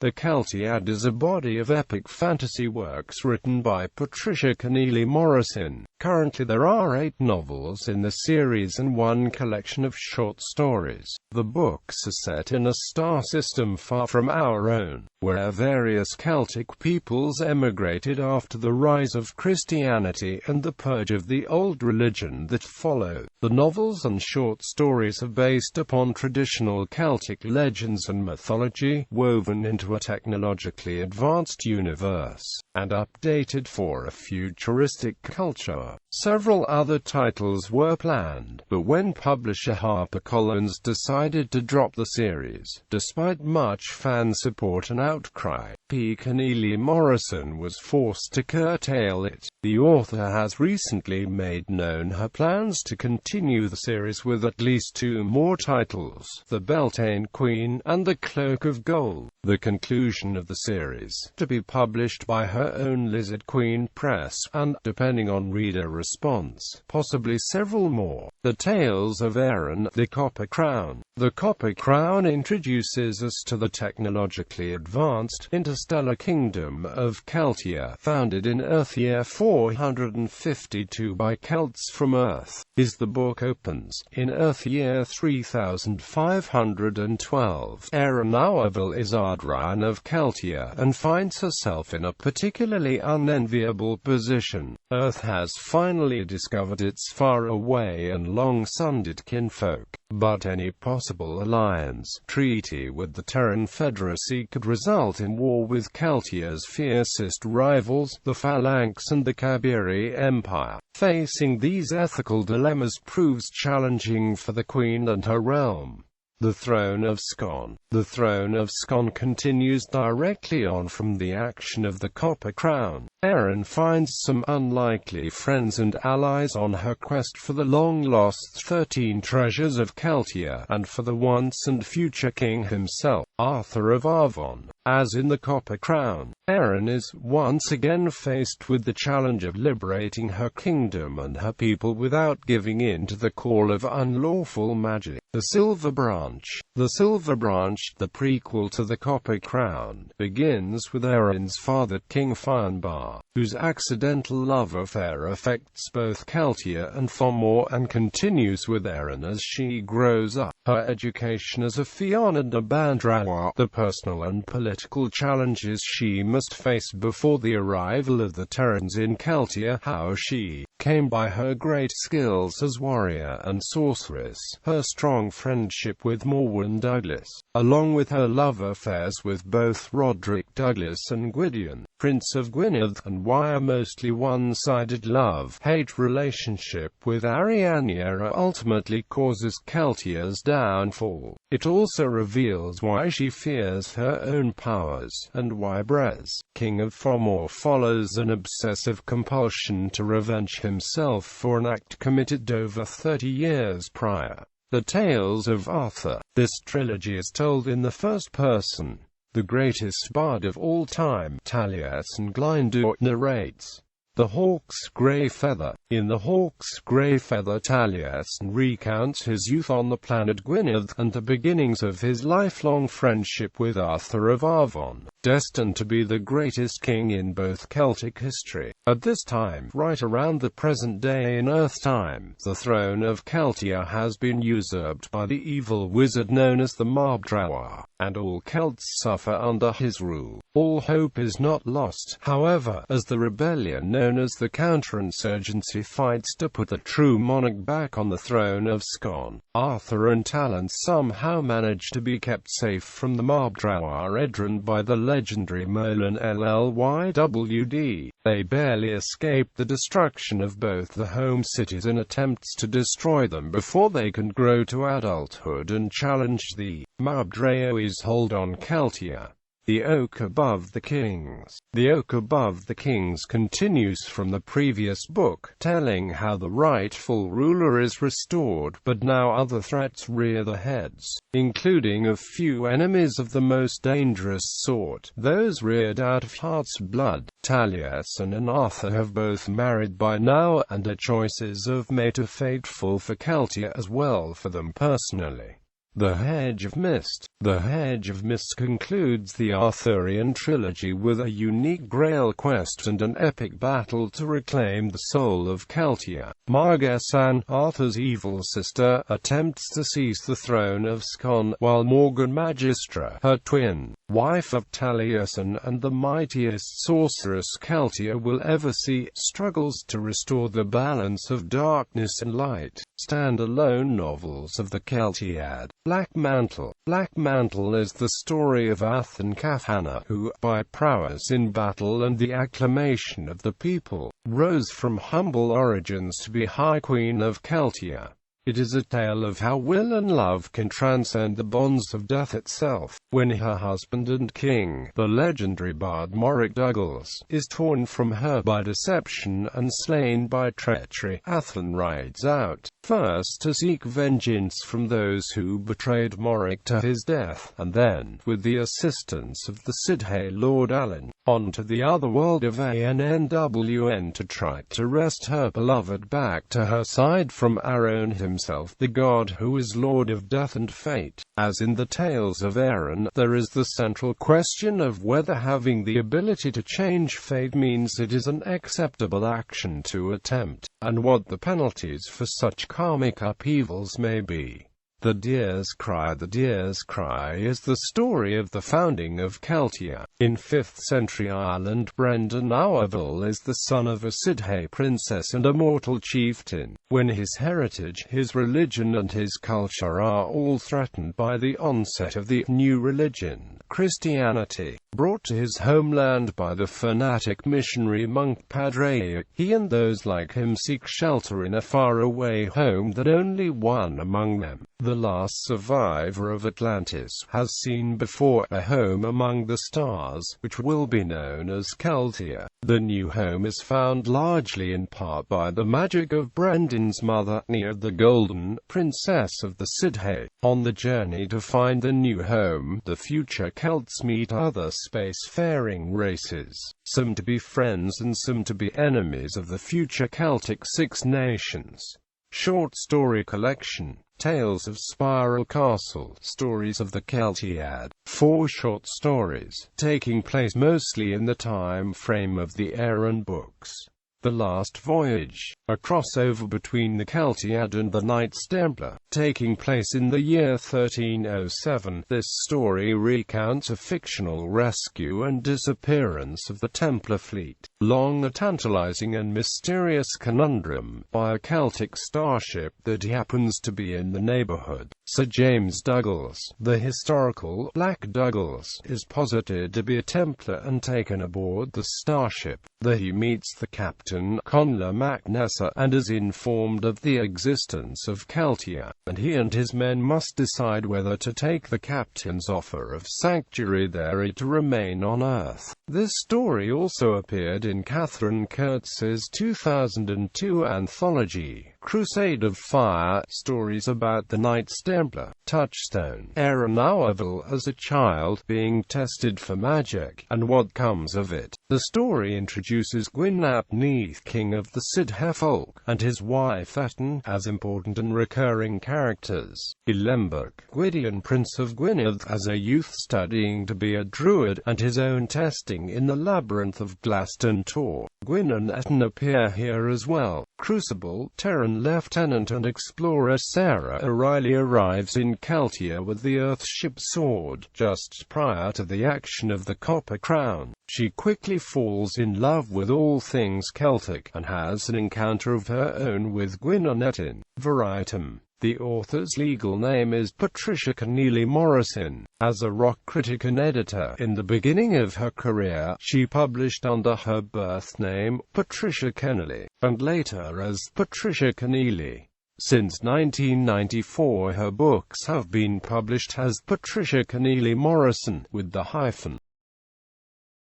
The Keltiad is a body of epic fantasy works written by Patricia Kennealy-Morrison. Currently there are 8 novels in the series and 1 collection of short stories. The books are set in a star system far from our own, where various Celtic peoples emigrated after the rise of Christianity and the purge of the old religion that followed. The novels and short stories are based upon traditional Celtic legends and mythology, woven into a technologically advanced universe, and updated for a futuristic culture. Several other titles were planned, but when publisher HarperCollins decided to drop the series, despite much fan support and outcry, Kennealy-Morrison was forced to curtail it. The author has recently made known her plans to continue the series with at least 2 more titles, The Beltane Queen and The Cloak of Gold. The conclusion of the series, to be published by her own Lizard Queen Press, and, depending on reader response, possibly several more. The Tales of Aaron, the Copper Crown. The Copper Crown introduces us to the technologically advanced, interstellar kingdom of Keltiad, founded in Earth year 452 by Celts from Earth. As the book opens, in Earth year 3512, Aaron is Ardran of Keltiad, and finds herself in a particularly unenviable position. Earth has finally discovered its far-away and long-sundered kinfolk, but any possible alliance, treaty with the Terran Federacy could result in war with Keltiad's fiercest rivals, the Phalanx and the Kabiri Empire. Facing these ethical dilemmas proves challenging for the Queen and her realm. The Throne of Scorn. The Throne of Scorn continues directly on from the action of the Copper Crown. Aaron finds some unlikely friends and allies on her quest for the long-lost 13 treasures of Keltiad, and for the once and future king himself, Arthur of Arvon. As in the Copper Crown, Aaron is once again faced with the challenge of liberating her kingdom and her people without giving in to the call of unlawful magic. The Silver Branch. The Silver Branch, the prequel to the Copper Crown, begins with Aaron's father King Fianbar, whose accidental love affair affects both Keltiad and Fomor, and continues with Aaron as she grows up. Her education as a Fionn and a Bandrawa, the personal and political challenges she must face before the arrival of the Terrans in Keltiad, how she came by her great skills as warrior and sorceress, her strong friendship with Morwen Douglas, along with her love affairs with both Roderick Douglas and Gwydion, Prince of Gwynedd, and why a mostly one-sided love-hate relationship with Arianna ultimately causes Keltiad's downfall. It also reveals why she fears her own powers, and why Brez, King of Fomor, follows an obsessive compulsion to revenge himself for an act committed over 30 years prior. The Tales of Arthur. This trilogy is told in the first person. The greatest bard of all time, Taliesin Glyndŵr, narrates The Hawk's Grey Feather. In The Hawk's Grey Feather, Taliesin recounts his youth on the planet Gwynedd, and the beginnings of his lifelong friendship with Arthur of Arvon, destined to be the greatest king in both Celtic history. At this time, right around the present day in Earth time, the throne of Keltiad has been usurped by the evil wizard known as the Mabdrawa, and all Celts suffer under his rule. All hope is not lost, however, as the rebellion known as the Counterinsurgency fights to put the true monarch back on the Throne of Scorn. Arthur and Talon somehow manage to be kept safe from the Mabdrawa Edron by the legendary Merlin LLYWD. They barely escape the destruction of both the home cities in attempts to destroy them before they can grow to adulthood and challenge the Mabdrawa's hold on Keltiad. The Oak Above the Kings. The Oak Above the Kings continues from the previous book, telling how the rightful ruler is restored, but now other threats rear their heads, including a few enemies of the most dangerous sort, those reared out of heart's blood. Taliesin and Arthur have both married by now, and their choices of mate are fateful for Keltiad as well for them personally. The Hedge of Mist. The Hedge of Mist concludes the Arthurian trilogy with a unique Grail quest and an epic battle to reclaim the soul of Keltiad. Margesan, Arthur's evil sister, attempts to seize the throne of Scorn, while Morgan Magistra, her twin, wife of Taliesin and the mightiest sorceress Keltiad will ever see, struggles to restore the balance of darkness and light. Stand-alone novels of the Keltiad. Black Mantle. Black Mantle is the story of Athen Kafana, who, by prowess in battle and the acclamation of the people, rose from humble origins to be High Queen of Keltiad. It is a tale of how will and love can transcend the bonds of death itself. When her husband and king, the legendary bard Morric Douglas, is torn from her by deception and slain by treachery, Athen rides out, first to seek vengeance from those who betrayed Morric to his death, and then, with the assistance of the Sidhe Lord Alan, on to the other world of Annwn to try to wrest her beloved back to her side from Aaron himself, the god who is lord of death and fate. As in the tales of Aaron, there is the central question of whether having the ability to change fate means it is an acceptable action to attempt, and what the penalties for such karmic upheavals may be. The Deer's Cry. The Deer's Cry is the story of the founding of Keltiad. In 5th century Ireland, Brendan Auerville is the son of a Sidhe princess and a mortal chieftain. When his heritage, his religion and his culture are all threatened by the onset of the new religion, Christianity, brought to his homeland by the fanatic missionary monk Padraig, he and those like him seek shelter in a faraway home that only one among them, the last survivor of Atlantis, has seen before, a home among the stars, which will be known as Keltiad. The new home is found largely in part by the magic of Brendan's mother, Nia, the Golden Princess of the Sidhe. On the journey to find the new home, the future Celts meet other spacefaring races, some to be friends and some to be enemies of the future Celtic Six Nations. Short story collection. Tales of Spiral Castle, Stories of the Keltiad. 4 short stories, taking place mostly in the time frame of the Aaron books. The Last Voyage, a crossover between the Keltiad and the Knights Templar, taking place in the year 1307. This story recounts a fictional rescue and disappearance of the Templar fleet, long a tantalizing and mysterious conundrum, by a Celtic starship that happens to be in the neighborhood. Sir James Douglas, the historical Black Douglas, is posited to be a Templar and taken aboard the starship. There he meets the captain, Conla MacNessa, and is informed of the existence of Keltiad, and he and his men must decide whether to take the captain's offer of sanctuary there or to remain on Earth. This story also appeared in Catherine Kurtz's 2002 anthology, Crusade of Fire, Stories about the Knights Templar. Touchstone. Aaron Auerville as a child, being tested for magic, and what comes of it. The story introduces Gwyn ap Neith, king of the Sidhe folk, and his wife Etten, as important and recurring characters. Ilemberg, Gwydion, Prince of Gwynedd, as a youth studying to be a druid, and his own testing in the labyrinth of Glaston Tor. Gwyn and Etten appear here as well. Crucible. Terran Lieutenant and explorer Sarah O'Reilly arrives in Keltiad with the Earthship Sword, just prior to the action of the Copper Crown. She quickly falls in love with all things Celtic, and has an encounter of her own with Gwyn and Etten. Veritum. The author's legal name is Patricia Kennealy-Morrison. As a rock critic and editor, in the beginning of her career, she published under her birth name, Patricia Kennealy, and later as Patricia Kennealy. Since 1994 her books have been published as Patricia Kennealy-Morrison, with the hyphen.